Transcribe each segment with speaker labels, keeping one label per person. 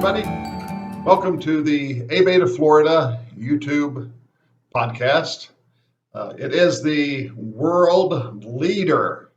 Speaker 1: everybody. Welcome to the ABATE of Florida YouTube podcast. It is the world leader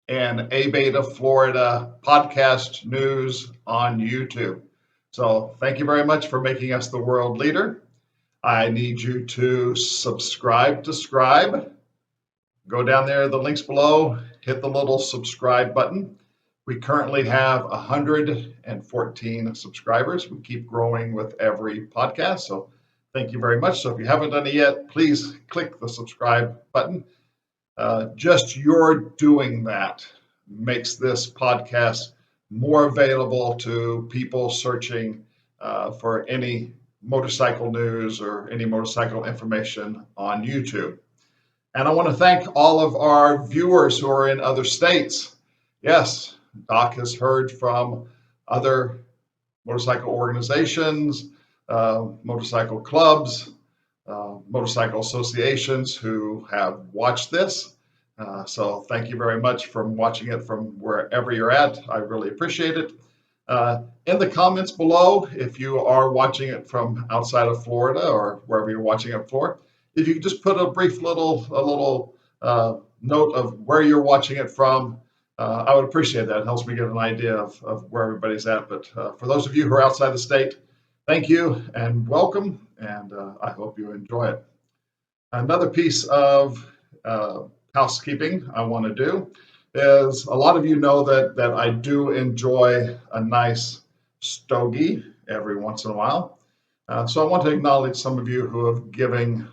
Speaker 1: in ABATE of Florida podcast news on YouTube. So thank you very much for making us the world leader. I need you to subscribe to Scribe. Go down there, the links below, hit the little subscribe button. We currently have 114 subscribers. We keep growing with every podcast, so thank you very much. So if you haven't done it yet, please click the subscribe button. Just your doing that makes this podcast more available to people searching for any motorcycle news or any motorcycle information on YouTube. And I want to thank all of our viewers who are in other states. Yes, Doc has heard from other motorcycle organizations, motorcycle clubs, motorcycle associations who have watched this. So thank you very much for watching it from wherever you're at. I really appreciate it. In the comments below, if you are watching it from outside of Florida or wherever you're watching it for, if you could just put a brief little note of where you're watching it from, I would appreciate that. It helps me get an idea of where everybody's at. But for those of you who are outside the state, thank you and welcome, and I hope you enjoy it. Another piece of housekeeping I want to do is, a lot of you know that I do enjoy a nice stogie every once in a while. So I want to acknowledge some of you who have given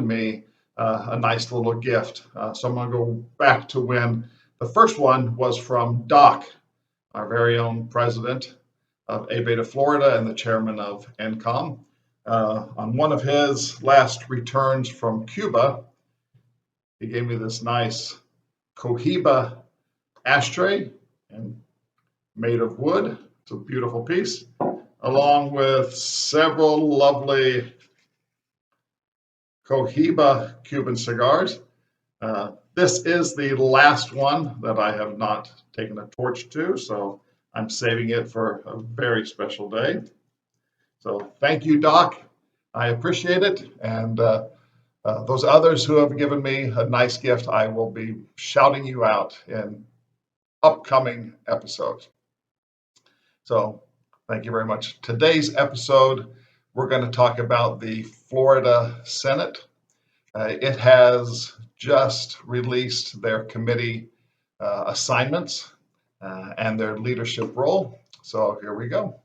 Speaker 1: me a nice little gift. So I'm going to go back to when the first one was from Doc, our very own president of ABATE of Florida and the chairman of NCOM. On one of his last returns from Cuba, he gave me this nice Cohiba ashtray and made of wood. It's a beautiful piece, along with several lovely Cohiba Cuban cigars. This is the last one that I have not taken a torch to, so I'm saving it for a very special day. So thank you, Doc. I appreciate it. And those others who have given me a nice gift, I will be shouting you out in upcoming episodes. So thank you very much. Today's episode, we're going to talk about the Florida Senate. It has just released their committee assignments and their leadership role. So here we go.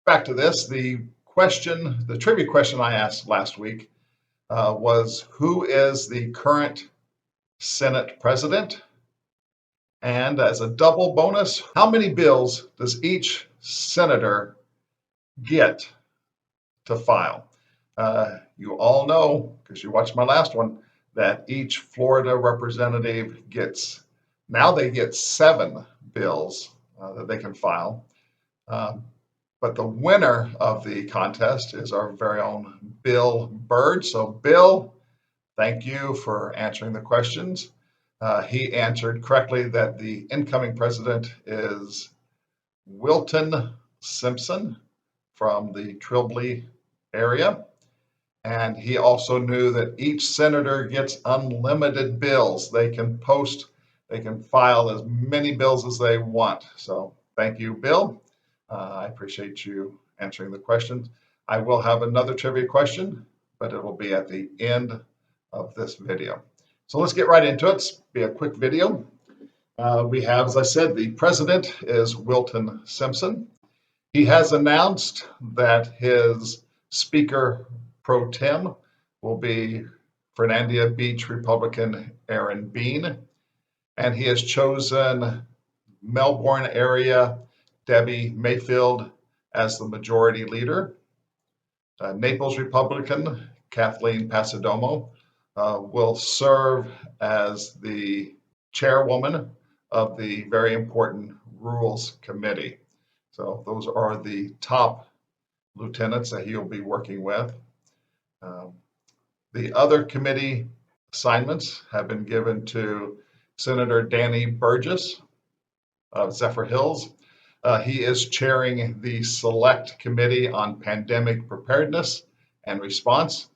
Speaker 1: Back to this. The trivia question I asked last week was, who is the current Senate president? And as a double bonus, how many bills does each senator get to file? You all know, because you watched my last one, that each Florida representative gets 7 bills that they can file. But the winner of the contest is our very own Bill Bird. So Bill, thank you for answering the questions. He answered correctly that the incoming president is Wilton Simpson from the Trilby area. And he also knew that each senator gets unlimited bills. They can file as many bills as they want. So thank you, Bill. I appreciate you answering the questions. I will have another trivia question, but it will be at the end of this video. So let's get right into it. It's be a quick video. We have, as I said, the president is Wilton Simpson. He has announced that his speaker pro tem will be Fernandina Beach Republican Aaron Bean, and he has chosen Melbourne area Debbie Mayfield as the majority leader. Naples Republican Kathleen Pasadomo will serve as the chairwoman of the very important Rules Committee. So those are the top lieutenants that he'll be working with. The other committee assignments have been given to Senator Danny Burgess of Zephyr Hills. He is chairing the Select Committee on Pandemic Preparedness and Response.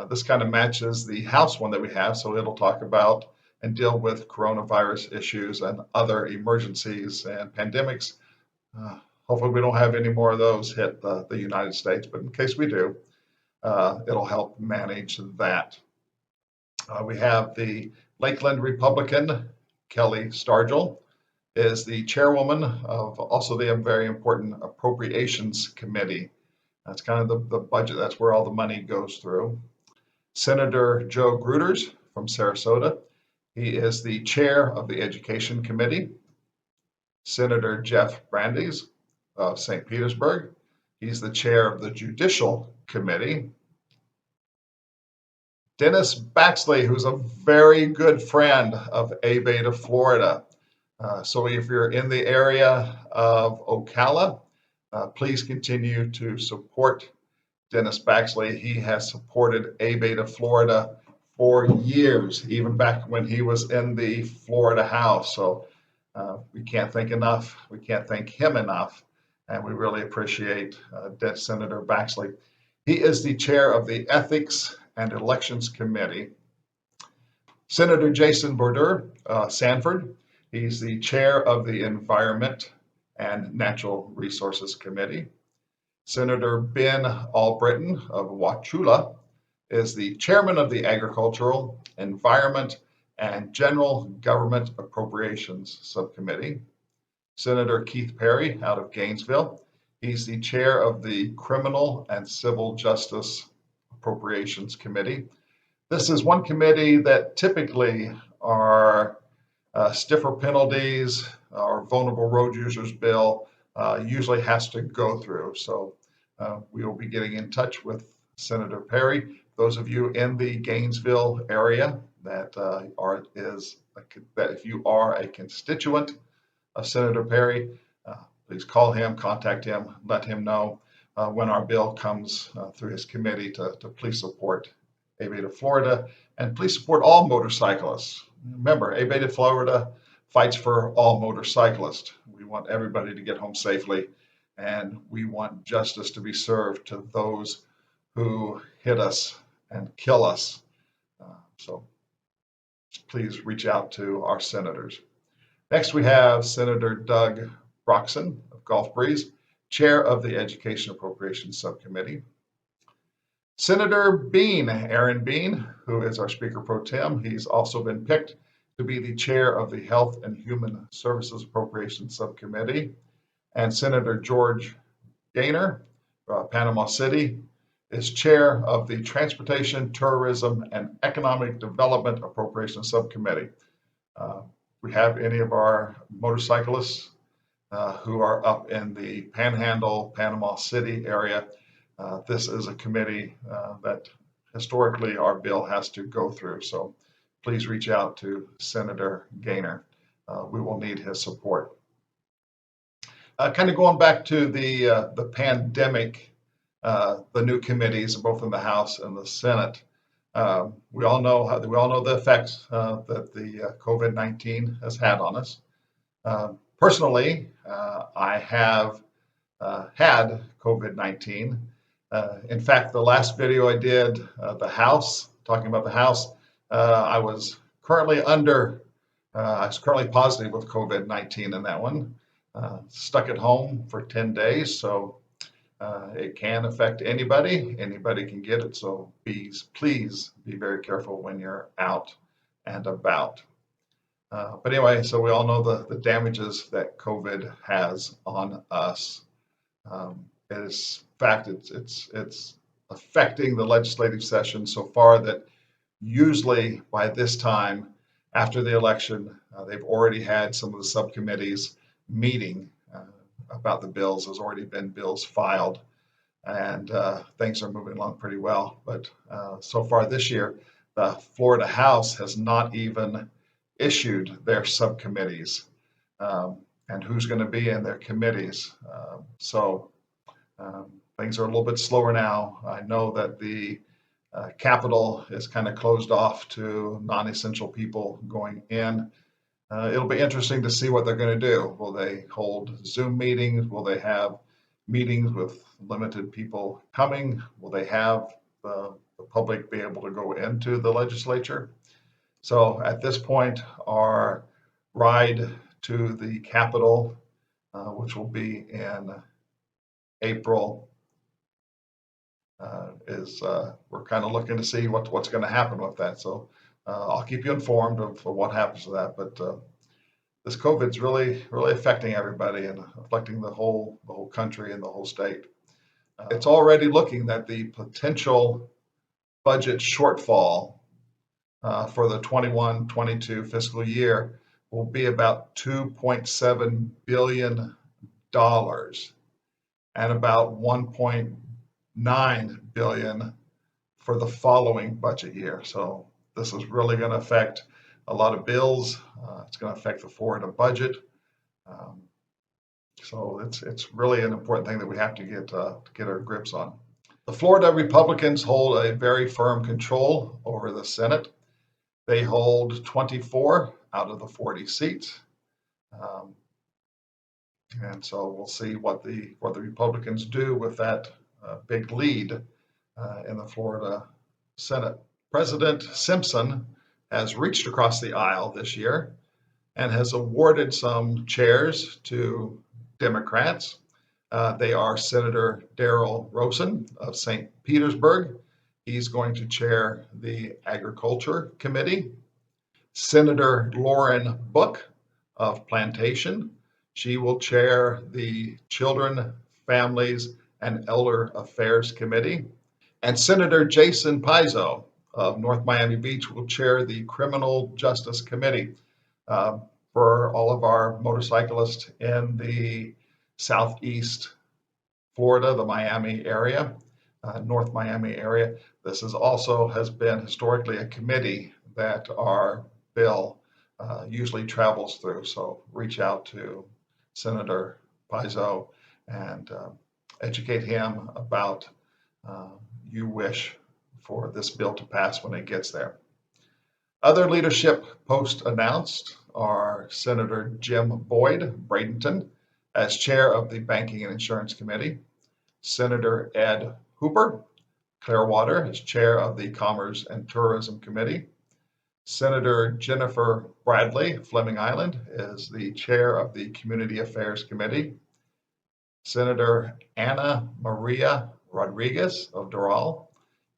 Speaker 1: This kind of matches the House one that we have, so it'll talk about and deal with coronavirus issues and other emergencies and pandemics. Hopefully we don't have any more of those hit the United States, but in case we do, it'll help manage that. We have the Lakeland Republican, Kelly Stargell, is the chairwoman of also the very important Appropriations Committee. That's kind of the budget. That's where all the money goes through. Senator Joe Gruters from Sarasota. He is the chair of the Education Committee. Senator Jeff Brandeis of St. Petersburg. He's the chair of the Judicial Committee. Dennis Baxley, who's a very good friend of ABATE of Florida. So if you're in the area of Ocala, please continue to support Dennis Baxley. He has supported ABATE of Florida for years, even back when he was in the Florida House. So we can't thank enough. We can't thank him enough. And we really appreciate Senator Baxley. He is the chair of the Ethics and Elections Committee. Senator Jason Border, Sanford. He's the chair of the Environment and Natural Resources Committee. Senator Ben Albritton of Wauchula is the chairman of the Agricultural, Environment, and General Government Appropriations Subcommittee. Senator Keith Perry out of Gainesville. He's the chair of the Criminal and Civil Justice Appropriations Committee. This is one committee that typically are stiffer penalties or vulnerable road users bill usually has to go through. So we will be getting in touch with Senator Perry. Those of you in the Gainesville area that if you are a constituent of Senator Perry, please call him, contact him, let him know when our bill comes through his committee to please support ABATE of Florida, and please support all motorcyclists. Remember, ABATE of Florida fights for all motorcyclists. We want everybody to get home safely, and we want justice to be served to those who hit us and kill us. So please reach out to our senators. Next, we have Senator Doug Broxson of Gulf Breeze, chair of the Education Appropriations Subcommittee. Senator Bean, Aaron Bean, who is our Speaker Pro Tem, he's also been picked to be the chair of the Health and Human Services Appropriations Subcommittee. And Senator George Gaynor, Panama City, is chair of the Transportation, Tourism, and Economic Development Appropriations Subcommittee. We have any of our motorcyclists who are up in the Panhandle, Panama City area. This is a committee that historically our bill has to go through. So please reach out to Senator Gaynor. We will need his support. Kind of going back to the pandemic, the new committees, both in the House and the Senate. We all know the effects that the COVID-19 has had on us. Personally, I have had COVID-19. In fact, the last video I did, the House, talking about the House, I was currently positive with COVID-19 in that one. Stuck at home for 10 days, so it can affect anybody. Anybody can get it, so please be very careful when you're out and about. But anyway, so we all know the damages that COVID has on us. It's affecting the legislative session so far that usually by this time after the election, they've already had some of the subcommittees meeting about the bills. There's already been bills filed, and things are moving along pretty well. But so far this year, the Florida House has not even issued their subcommittees and who's going to be in their committees. So things are a little bit slower now. I know that the Capitol is kind of closed off to non-essential people going in. It'll be interesting to see what they're going to do. Will they hold Zoom meetings? Will they have meetings with limited people coming? Will they have the public be able to go into the legislature? So at this point, our ride to the Capitol, which will be in April, is we're kind of looking to see what's going to happen with that. So I'll keep you informed of what happens to that. But this COVID's really affecting everybody and affecting the whole country and the whole state. It's already looking that the potential budget shortfall for the 21-22 fiscal year will be about $2.7 billion and about $1.9 billion for the following budget year. So this is really going to affect a lot of bills. It's going to affect the Florida budget. So it's really an important thing that we have to get our grips on. The Florida Republicans hold a very firm control over the Senate. They hold 24 out of the 40 seats. And so we'll see what the Republicans do with that big lead in the Florida Senate. President Simpson has reached across the aisle this year and has awarded some chairs to Democrats. They are Senator Darrell Rosen of St. Petersburg. He's going to chair the Agriculture Committee. Senator Lauren Book of Plantation. She will chair the Children, Families, and Elder Affairs Committee. And Senator Jason Pizzo of North Miami Beach will chair the Criminal Justice Committee for all of our motorcyclists in the Southeast Florida, the Miami area, North Miami area. This is also has been historically a committee that our bill usually travels through. So reach out to Senator Pizzo and educate him about you wish for this bill to pass when it gets there. Other leadership posts announced are Senator Jim Boyd Bradenton as chair of the Banking and Insurance Committee, Senator Ed Hooper Clearwater as chair of the Commerce and Tourism Committee, Senator Jennifer Bradley Fleming Island is the chair of the Community Affairs Committee, Senator Ana Maria Rodriguez of Doral,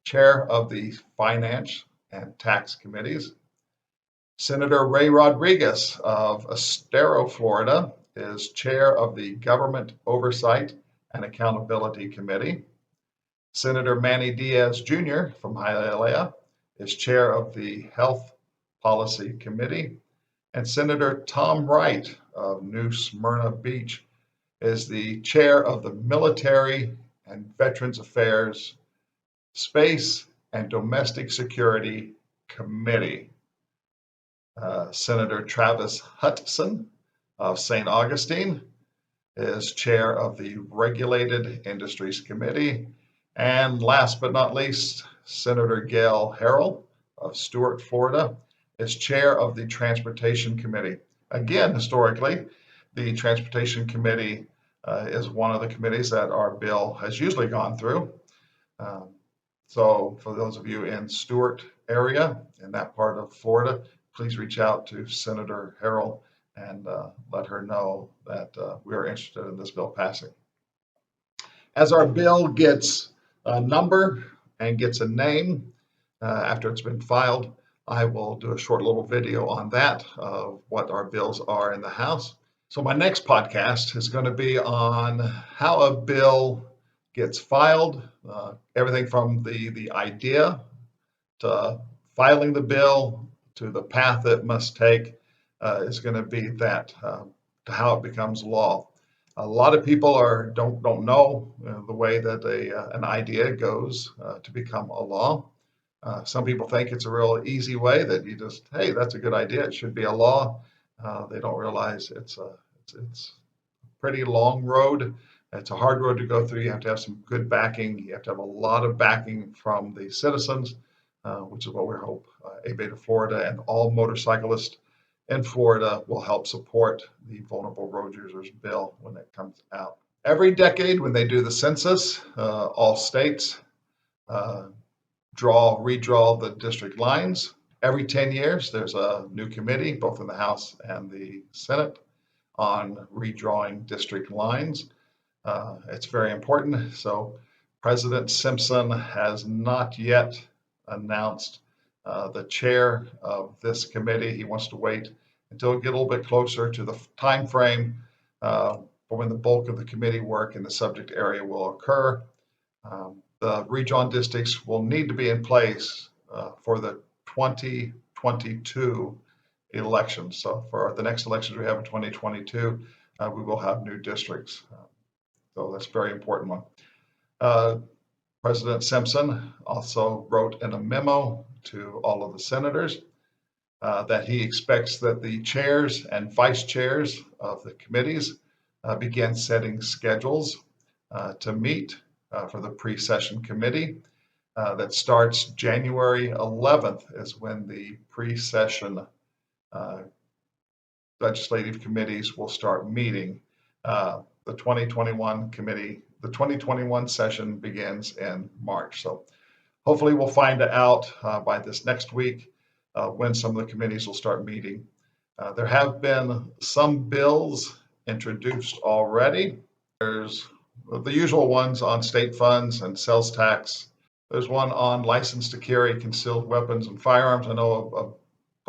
Speaker 1: chair of the Finance and Tax Committees, Senator Ray Rodriguez of Estero, Florida, is chair of the Government Oversight and Accountability Committee. Senator Manny Diaz Jr. from Hialeah is chair of the Health Policy Committee. And Senator Tom Wright of New Smyrna Beach is the chair of the Military and Veterans Affairs, Space and Domestic Security Committee. Senator Travis Hutson of St. Augustine is chair of the Regulated Industries Committee. And last but not least, Senator Gail Harrell of Stuart, Florida, is chair of the Transportation Committee. Again, historically, the Transportation Committee is one of the committees that our bill has usually gone through. So for those of you in Stuart area, in that part of Florida, please reach out to Senator Harrell and let her know that we are interested in this bill passing. As our bill gets a number and gets a name after it's been filed, I will do a short little video on that of what our bills are in the House. So my next podcast is going to be on how a bill gets filed, everything from the idea to filing the bill to the path it must take is going to be that to how it becomes law. A lot of people don't know the way that an idea goes to become a law. Some people think it's a real easy way that you just, hey, that's a good idea. It should be a law. They don't realize it's a pretty long road. It's a hard road to go through. You have to have some good backing. You have to have a lot of backing from the citizens, which is what we hope ABATE of Florida and all motorcyclists in Florida will help support the Vulnerable Road Users Bill when it comes out. Every decade when they do the census, all states redraw the district lines. Every 10 years, there's a new committee, both in the House and the Senate, on redrawing district lines. It's very important. So President Simpson has not yet announced the chair of this committee. He wants to wait until we get a little bit closer to the time frame for when the bulk of the committee work in the subject area will occur. The redrawn districts will need to be in place for the 2022 elections. So for the next elections we have in 2022, we will have new districts. So that's a very important one. President Simpson also wrote in a memo to all of the senators that he expects that the chairs and vice chairs of the committees begin setting schedules to meet for the pre-session committee. That starts January 11th is when the pre-session legislative committees will start meeting. The 2021 session begins in March. So hopefully we'll find out by this next week when some of the committees will start meeting. There have been some bills introduced already. There's the usual ones on state funds and sales tax. There's one on license to carry concealed weapons and firearms. I know a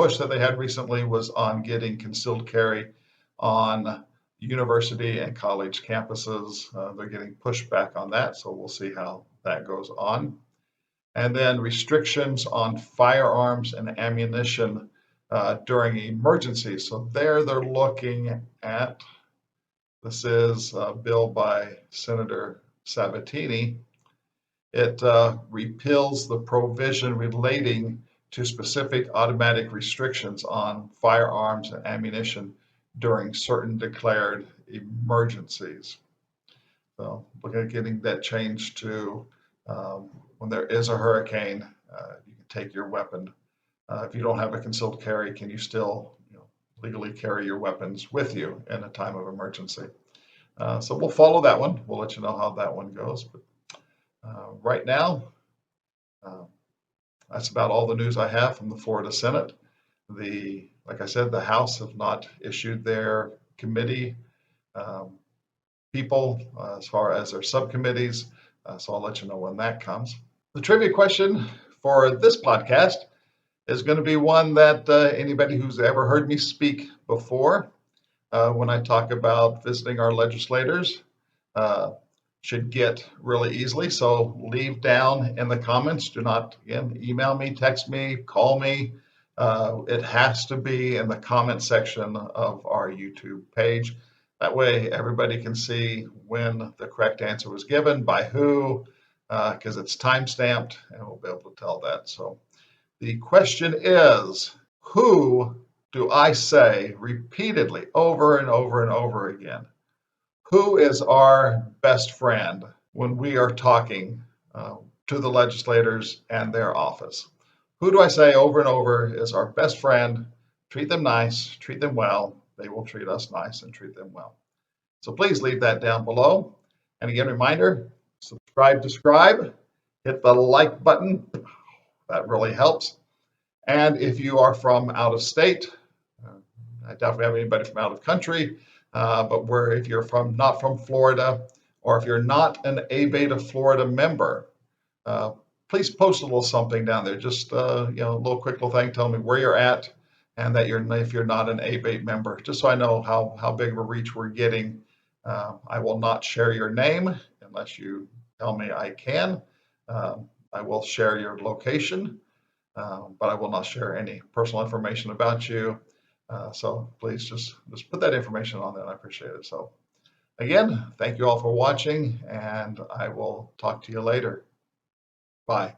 Speaker 1: push that they had recently was on getting concealed carry on university and college campuses. They're getting pushback on that, so we'll see how that goes on. And then restrictions on firearms and ammunition during emergencies. So they're looking at, this is a bill by Senator Sabatini. It repeals the provision relating to specific automatic restrictions on firearms and ammunition during certain declared emergencies. So looking at getting that changed to when there is a hurricane, you can take your weapon. If you don't have a concealed carry, can you still legally carry your weapons with you in a time of emergency? So we'll follow that one. We'll let you know how that one goes. But right now, that's about all the news I have from the Florida Senate. Like I said, the House have not issued their committee people as far as their subcommittees, so I'll let you know when that comes. The trivia question for this podcast is going to be one that anybody who's ever heard me speak before, when I talk about visiting our legislators, should get really easily. So leave down in the comments. Do not, again, email me, text me, call me. It has to be in the comment section of our YouTube page. That way everybody can see when the correct answer was given, by who, because it's time-stamped, and we'll be able to tell that. So the question is, who do I say repeatedly over and over and over again? Who is our best friend when we are talking to the legislators and their office? Who do I say over and over is our best friend? Treat them nice, treat them well. They will treat us nice and treat them well. So please leave that down below. And again, reminder, subscribe to Scribe, hit the like button. That really helps. And if you are from out of state, I doubt we have anybody from out of country, but if you're not from Florida, or if you're not an ABATE of Florida member, please post a little something down there. Just a little quick little thing, tell me where you're at, and that if you're not an ABATE member, just so I know how big of a reach we're getting. I will not share your name unless you tell me I can. I will share your location, but I will not share any personal information about you. So please just put that information on there, and I appreciate it. So again, thank you all for watching, and I will talk to you later. Bye.